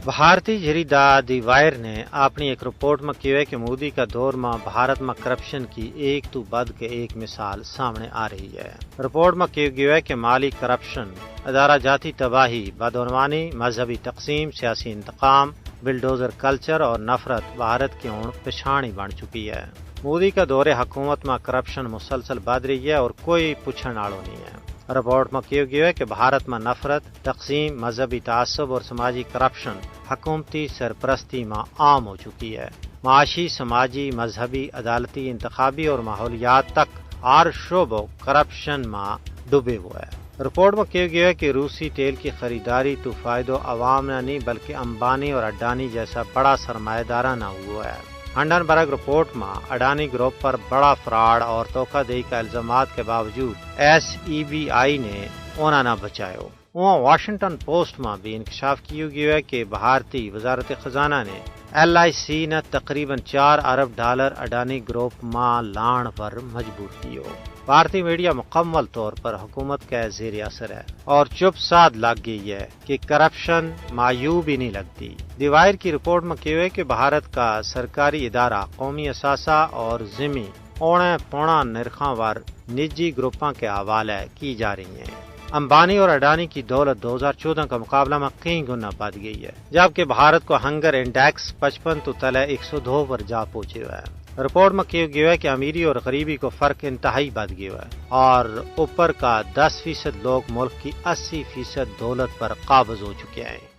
بھارتی جریدہ دی وائر نے اپنی ایک رپورٹ میں کہا ہے کہ مودی کا دور میں بھارت میں کرپشن کی ایک تو بد کے ایک مثال سامنے آ رہی ہے۔ رپورٹ میں کہا گیا ہے کہ مالی کرپشن، ادارہ جاتی تباہی، بدعنوانی، مذہبی تقسیم، سیاسی انتقام، بلڈوزر کلچر اور نفرت بھارت کی اون پچھاڑی بن چکی ہے۔ مودی کا دور حکومت میں کرپشن مسلسل بڑھ رہی ہے اور کوئی پوچھنے والا نہیں ہے۔ رپورٹ میں کہا گیا ہے کہ بھارت میں نفرت، تقسیم، مذہبی تعصب اور سماجی کرپشن حکومتی سرپرستی میں عام ہو چکی ہے۔ معاشی، سماجی، مذہبی، عدالتی، انتخابی اور ماحولیات تک ہر شعبہ کرپشن میں ڈوبے ہوئے ہے۔ رپورٹ میں کہا گیا ہے کہ روسی تیل کی خریداری تو فائدہ عوام نہ نہیں بلکہ امبانی اور اڈانی جیسا بڑا سرمایہ دارہ نہ ہوا ہے۔ ہنڈنبرگ رپورٹ میں اڈانی گروپ پر بڑا فراڈ اور دھوکہ دہی کا الزامات کے باوجود SEBI نے انہیں نہ بچایا۔ وہاں واشنگٹن پوسٹ میں بھی انکشاف کیا گیا ہے کہ بھارتی وزارت خزانہ نے LIC نے تقریباً $4 ارب اڈانی گروپ میں لان پر مجبور کیا۔ بھارتی میڈیا مکمل طور پر حکومت کا زیر اثر ہے اور چپ سادھ لگ گئی ہے کہ کرپشن معیوب ہی نہیں لگتی۔ دی وائر کی رپورٹ میں کہا ہے کہ بھارت کا سرکاری ادارہ قومی اثاثہ اور زمین اونے پونا نرخاں ور نجی گروپوں کے حوالے کی جا رہی ہیں۔ امبانی اور اڈانی کی دولت 2014 کا مقابلہ میں کئی گنا بڑھ گئی ہے، جبکہ بھارت کو ہنگر انڈیکس 55 تو تلے 102 پر جا پہنچے ہوئے ہے۔ رپورٹ میں کہا گیا ہے کہ امیری اور غریبی کو فرق انتہائی بڑھ گیا ہے اور اوپر کا 10% لوگ ملک کی 80% دولت پر قابض ہو چکے ہیں۔